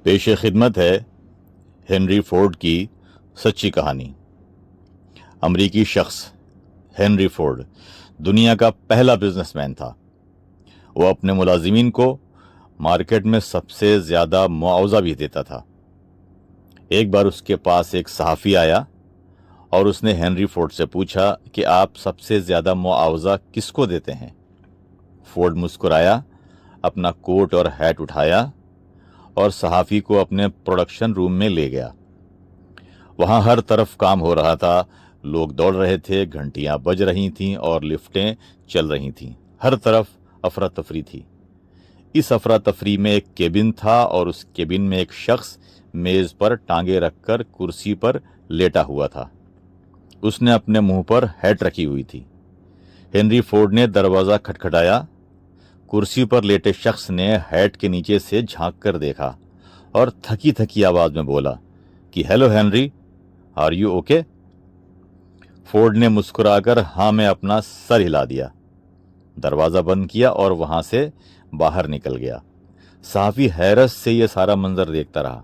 پیش خدمت ہے ہنری فورڈ کی سچی کہانی۔ امریکی شخص ہنری فورڈ دنیا کا پہلا بزنس مین تھا۔ وہ اپنے ملازمین کو مارکیٹ میں سب سے زیادہ معاوضہ بھی دیتا تھا۔ ایک بار اس کے پاس ایک صحافی آیا اور اس نے ہنری فورڈ سے پوچھا کہ آپ سب سے زیادہ معاوضہ کس کو دیتے ہیں؟ فورڈ مسکرایا، اپنا کوٹ اور ہیٹ اٹھایا اور صحافی کو اپنے پروڈکشن روم میں لے گیا۔ وہاں ہر طرف کام ہو رہا تھا، لوگ دوڑ رہے تھے، گھنٹیاں بج رہی تھیں اور لفٹیں چل رہی تھیں۔ ہر طرف افراتفری تھی۔ اس افراتفری میں ایک کیبن تھا اور اس کیبن میں ایک شخص میز پر ٹانگیں رکھ کر کرسی پر لیٹا ہوا تھا۔ اس نے اپنے منہ پر ہیٹ رکھی ہوئی تھی۔ ہنری فورڈ نے دروازہ کھٹکھٹایا۔ کرسی پر لیٹے شخص نے ہیٹ کے نیچے سے جھانک کر دیکھا اور تھکی تھکی آواز میں بولا کہ hello Henry, are you okay? Ford نے مسکرا کر ہاں میں اپنا سر ہلا دیا، دروازہ بند کیا اور وہاں سے باہر نکل گیا۔ صحافی حیرت سے یہ سارا منظر دیکھتا رہا۔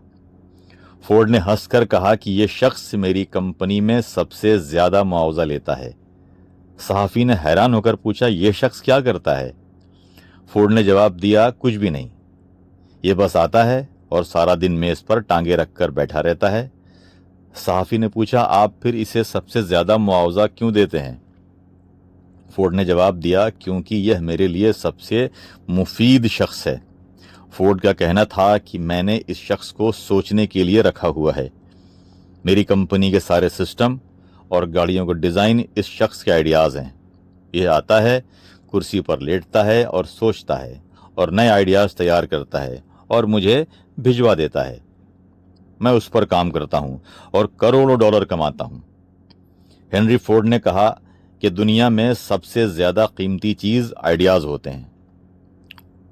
فورڈ نے ہنس کر کہا کہ یہ شخص میری کمپنی میں سب سے زیادہ معاوضہ لیتا ہے۔ صحافی نے حیران ہو کر پوچھا، یہ شخص کیا کرتا ہے؟ فورڈ نے جواب دیا، کچھ بھی نہیں، یہ بس آتا ہے اور سارا دن میز پر ٹانگیں رکھ کر بیٹھا رہتا ہے۔ صحافی نے پوچھا، آپ پھر اسے سب سے زیادہ معاوضہ کیوں دیتے ہیں؟ فورڈ نے جواب دیا، کیونکہ یہ میرے لیے سب سے مفید شخص ہے۔ فورڈ کا کہنا تھا کہ میں نے اس شخص کو سوچنے کے لیے رکھا ہوا ہے۔ میری کمپنی کے سارے سسٹم اور گاڑیوں کا ڈیزائن اس شخص کے آئیڈیاز ہیں۔ یہ آتا ہے، کرسی پر لیٹتا ہے اور سوچتا ہے اور نئے آئیڈیاز تیار کرتا ہے اور مجھے بھجوا دیتا ہے۔ میں اس پر کام کرتا ہوں اور کروڑوں ڈالر کماتا ہوں۔ ہنری فورڈ نے کہا کہ دنیا میں سب سے زیادہ قیمتی چیز آئیڈیاز ہوتے ہیں،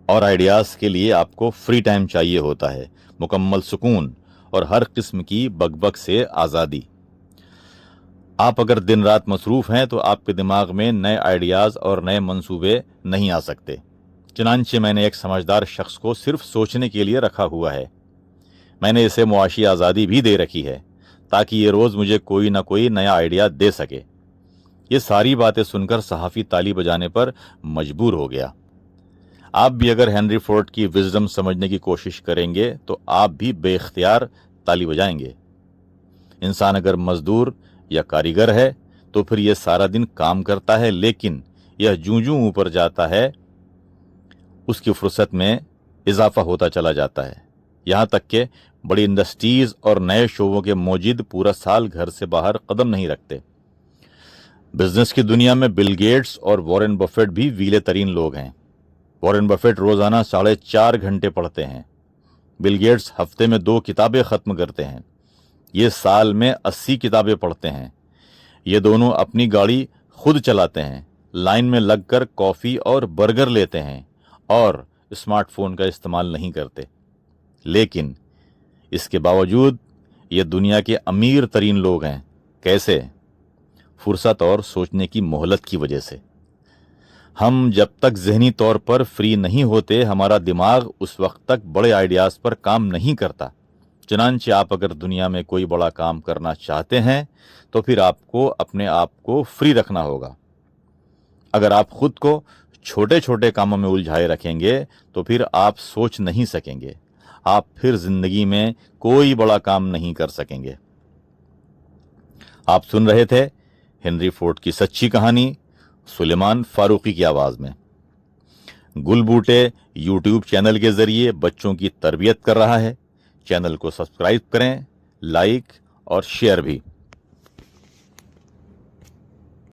اور آئیڈیاز کے لیے آپ کو فری ٹائم چاہیے ہوتا ہے، مکمل سکون اور ہر قسم کی بک بک سے آزادی۔ آپ اگر دن رات مصروف ہیں تو آپ کے دماغ میں نئے آئیڈیاز اور نئے منصوبے نہیں آ سکتے۔ چنانچہ میں نے ایک سمجھدار شخص کو صرف سوچنے کے لیے رکھا ہوا ہے۔ میں نے اسے معاشی آزادی بھی دے رکھی ہے تاکہ یہ روز مجھے کوئی نہ کوئی نیا آئیڈیا دے سکے۔ یہ ساری باتیں سن کر صحافی تالی بجانے پر مجبور ہو گیا۔ آپ بھی اگر ہنری فورڈ کی وزڈم سمجھنے کی کوشش کریں گے تو آپ بھی بے اختیار تالی بجائیں گے۔ انسان اگر مزدور یا کاریگر ہے تو پھر یہ سارا دن کام کرتا ہے، لیکن یہ جوں اوپر جاتا ہے اس کی فرصت میں اضافہ ہوتا چلا جاتا ہے، یہاں تک کہ بڑی انڈسٹریز اور نئے شعبوں کے موجد پورا سال گھر سے باہر قدم نہیں رکھتے۔ بزنس کی دنیا میں بل گیٹس اور وارن بفیٹ بھی ویلے ترین لوگ ہیں۔ وارن بفیٹ روزانہ 4.5 گھنٹے پڑھتے ہیں۔ بل گیٹس ہفتے میں 2 کتابیں ختم کرتے ہیں۔ یہ سال میں 80 کتابیں پڑھتے ہیں۔ یہ دونوں اپنی گاڑی خود چلاتے ہیں، لائن میں لگ کر کافی اور برگر لیتے ہیں اور اسمارٹ فون کا استعمال نہیں کرتے۔ لیکن اس کے باوجود یہ دنیا کے امیر ترین لوگ ہیں۔ کیسے؟ فرصت اور سوچنے کی مہلت کی وجہ سے۔ ہم جب تک ذہنی طور پر فری نہیں ہوتے، ہمارا دماغ اس وقت تک بڑے آئیڈیاز پر کام نہیں کرتا۔ چنانچہ آپ اگر دنیا میں کوئی بڑا کام کرنا چاہتے ہیں تو پھر آپ کو اپنے آپ کو فری رکھنا ہوگا۔ اگر آپ خود کو چھوٹے چھوٹے کاموں میں الجھائے رکھیں گے تو پھر آپ سوچ نہیں سکیں گے، آپ پھر زندگی میں کوئی بڑا کام نہیں کر سکیں گے۔ آپ سن رہے تھے ہنری فورڈ کی سچی کہانی سلیمان فاروقی کی آواز میں۔ گل بوٹے یوٹیوب چینل کے ذریعے بچوں کی تربیت کر رہا ہے۔ چینل کو سبسکرائب کریں، لائک اور شیئر بھی۔